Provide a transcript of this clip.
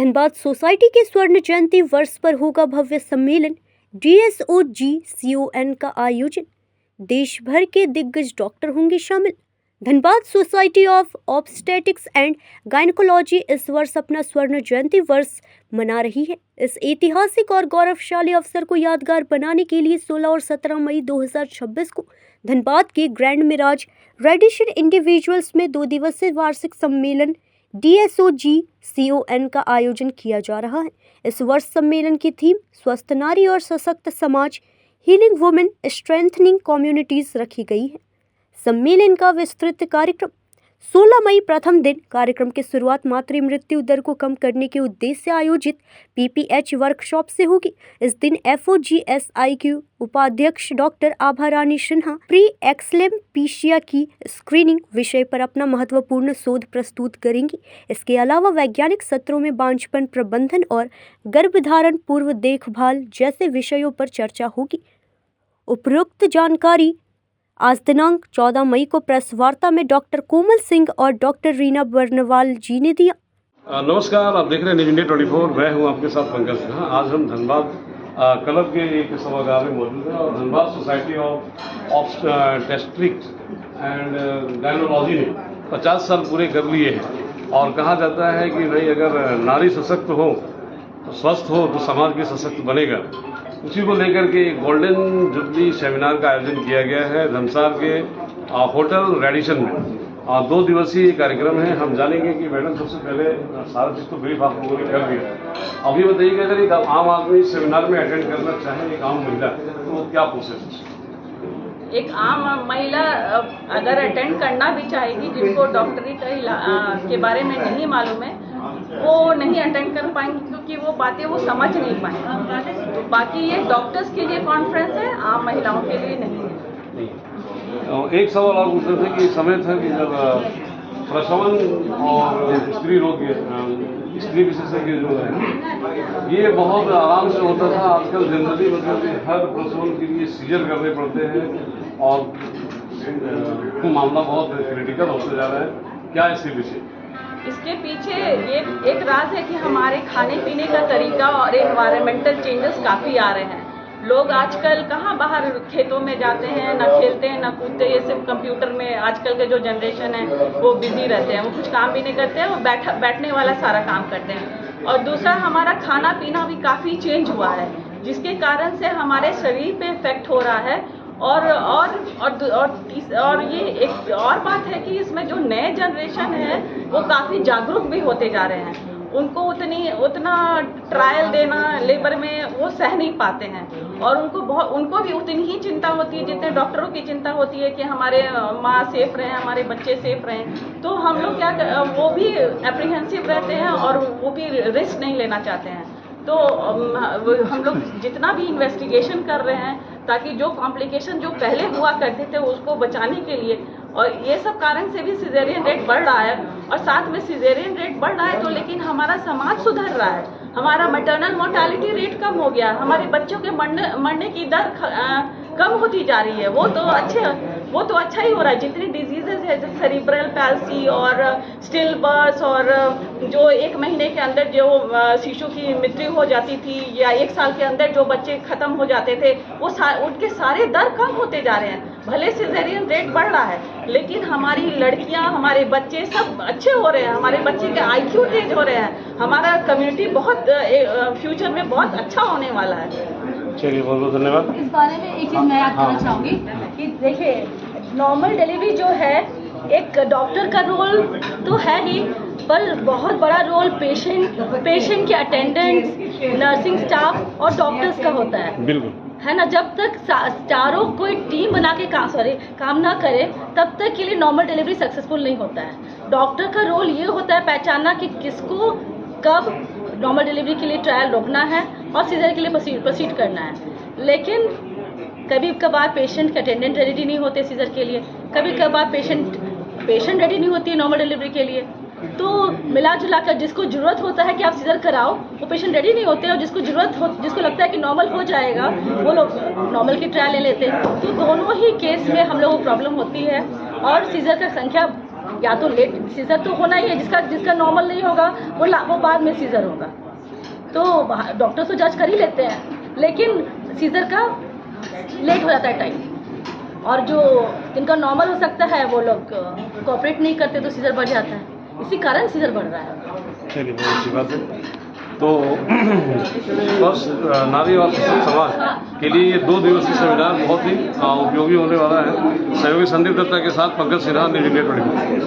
Dhanbad society के स्वर्ण जयंती वर्ष पर होगा भव्य सम्मेलन। DSOGCON का आयोजन। देश भर के दिग्गज डॉक्टर होंगे शामिल। Dhanbad society of obstetrics and gynaecology इस वर्ष अपना स्वर्ण जयंती वर्ष मना रही है। इस ऐतिहासिक और गौरवशाली अवसर को यादगार बनाने के लिए 16 और 17 मई 2026 को धनबाद के ग्रैंड मिराज रेडिशन इंडिविजुअल्स में 2 दिवसीय वार्षिक सम्मेलन DSOGCON का आयोजन किया जा रहा है। इस वर्ष सम्मेलन की थीम स्वस्थ नारी और सशक्त समाज, हीलिंग वुमेन, स्ट्रेंथनिंग कम्युनिटीज रखी गई है। सम्मेलन का विस्तृत कार्यक्रम 16 मई प्रथम दिन कार्यक्रम की शुरुआत मातृ मृत्यु दर को कम करने के उद्देश्य से आयोजित PPH वर्कशॉप से होगी। इस दिन FOGSIQ उपाध्यक्ष डॉक्टर आभा रानी सिन्हा प्री एक्लेम्पीशिया की स्क्रीनिंग विषय पर अपना महत्वपूर्ण शोध प्रस्तुत करेंगी। इसके अलावा वैज्ञानिक सत्रों में बांझपन प्रबंधन और गर्भधारण पूर्व देखभाल जैसे विषयों पर चर्चा होगी। उपरोक्त जानकारी आज दिनांक 14 मई को प्रेस वार्ता में डॉक्टर कोमल सिंह और डॉक्टर रीना बर्नवाल जी ने दिया। नमस्कार, आप देख रहे हैं न्यूज़ इंडिया 24। मैं हूं आपके साथ पंकज सिन्हा। आज हम धनबाद क्लब के एक सभागार में मौजूद हैं और Dhanbad society of obstetrics and gynaecology ने 50 साल पूरे कर लिए हैं और कहा जाता है कि भाई अगर नारी सशक्त हो तो स्वस्थ हो तो समाज भी सशक्त बनेगा। उसी को लेकर के गोल्डन जुबली सेमिनार का आयोजन किया गया है धनसार के होटल रेडिशन में। 2 दिवसीय कार्यक्रम है। हम जानेंगे कि मैडम सबसे पहले सारा चीज़ तो ब्रीफ आप लोगों ने कर दिया। अभी बताइए कि अगर एक आम आदमी सेमिनार में अटेंड करना चाहे, एक आम महिला, तो क्या प्रोसेस है? एक आम महिला अगर अटेंड करना भी चाहेगी, जिनको डॉक्टरी के बारे में नहीं मालूम है, वो नहीं अटेंड कर पाएंगे क्योंकि वो बातें वो समझ नहीं पाएंगे। तो बाकी ये डॉक्टर्स के लिए कॉन्फ्रेंस है, आम महिलाओं के लिए नहीं है। एक सवाल और पूछते थे कि समय था कि जब प्रसवन और स्त्री रोग स्त्री विशेषज्ञ जो है ये बहुत आराम से होता था। आजकल जनरली मतलब हर प्रसवन के लिए सीजर करने पड़ते हैं और मामला बहुत क्रिटिकल होता जा रहा है। क्या इसके पीछे? इसके पीछे ये एक राज है कि हमारे खाने पीने का तरीका और एनवायरमेंटल चेंजेस काफ़ी आ रहे हैं। लोग आजकल कहाँ बाहर खेतों में जाते हैं, ना खेलते हैं ना कूदते हैं। ये सिर्फ कंप्यूटर में आजकल के जो जनरेशन है वो बिजी रहते हैं, वो कुछ काम भी नहीं करते हैं, वो बैठने वाला सारा काम करते हैं। और दूसरा, हमारा खाना पीना भी काफ़ी चेंज हुआ है, जिसके कारण से हमारे शरीर पे इफेक्ट हो रहा है। और ये एक और बात है कि इसमें जो नए जनरेशन है वो काफ़ी जागरूक भी होते जा रहे हैं। उनको उतना ट्रायल देना लेबर में वो सह नहीं पाते हैं और उनको भी उतनी ही चिंता होती है जितने डॉक्टरों की चिंता होती है कि हमारे माँ सेफ रहें, हमारे बच्चे सेफ रहें। तो हम लोग वो भी एप्रीहेंसिव रहते हैं और वो भी रिस्क नहीं लेना चाहते हैं। तो हम लोग जितना भी इन्वेस्टिगेशन कर रहे हैं ताकि जो कॉम्प्लिकेशन जो पहले हुआ करते थे उसको बचाने के लिए, और ये सब कारण से भी सिजेरियन रेट बढ़ रहा है। और साथ में सिजेरियन रेट बढ़ रहा है तो लेकिन हमारा समाज सुधर रहा है, हमारा मैटरनल मोर्टालिटी रेट कम हो गया, हमारे बच्चों के मरने की दर कम होती जा रही है। वो तो अच्छा ही हो रहा है। जितनी डिजीजेज है जैसे सेरिब्रल पैल्सी और स्टिल बर्थ और जो 1 महीने के अंदर जो शिशु की मृत्यु हो जाती थी या 1 साल के अंदर जो बच्चे खत्म हो जाते थे, वो उनके सारे दर कम होते जा रहे हैं। भले सिजेरियन रेट बढ़ रहा है लेकिन हमारी लड़कियां, हमारे बच्चे सब अच्छे हो रहे हैं, हमारे बच्चे के IQ तेज हो रहे हैं, हमारा कम्युनिटी बहुत फ्यूचर में बहुत अच्छा होने वाला है। चलिए, बहुत बहुत धन्यवाद। इस बारे में एक चीज़ मैं याद करना चाहूँगी कि देखिए, नॉर्मल डिलीवरी जो है एक डॉक्टर का रोल तो है ही, पर बहुत बड़ा रोल पेशेंट के अटेंडेंट्स, नर्सिंग स्टाफ और डॉक्टर्स का होता है। बिल्कुल, है ना। जब तक चारों कोई टीम बना के काम ना करे तब तक के लिए नॉर्मल डिलीवरी सक्सेसफुल नहीं होता है। डॉक्टर का रोल ये होता है पहचानना कि किसको कब नॉर्मल डिलीवरी के लिए ट्रायल रोकना है और सीजर के लिए प्रोसीड करना है। लेकिन कभी कभार पेशेंट के अटेंडेंट रेडी नहीं होते सीजर के लिए, कभी कभार पेशेंट रेडी नहीं होती है नॉर्मल डिलीवरी के लिए। तो मिला जुला कर जिसको ज़रूरत होता है कि आप सीजर कराओ, वो पेशेंट रेडी नहीं होते, और जिसको लगता है कि नॉर्मल हो जाएगा वो लोग नॉर्मल की ट्रायल ले लेते हैं। तो दोनों ही केस में हम लोगों को प्रॉब्लम होती है और सीजर का संख्या या तो लेट सीजर तो होना ही है, जिसका नॉर्मल नहीं होगा वो बाद में सीजर होगा। तो डॉक्टर तो जज कर ही लेते हैं, लेकिन सीजर का लेट हो जाता है टाइम, और जो जिनका नॉर्मल हो सकता है वो लोग कोऑपरेट नहीं करते तो सीजर बढ़ जाता है, इसी कारण सीजर बढ़ रहा है। चलिए बहुत अच्छी बात है। तो स्वस्थ नारी और सशक्त समाज के लिए ये 2 दिवसीय सेमिनार बहुत ही उपयोगी होने वाला है। सहयोगी संदीप दत्ता के साथ पंकज सिन्हा, न्यूज़ इंडिया 24।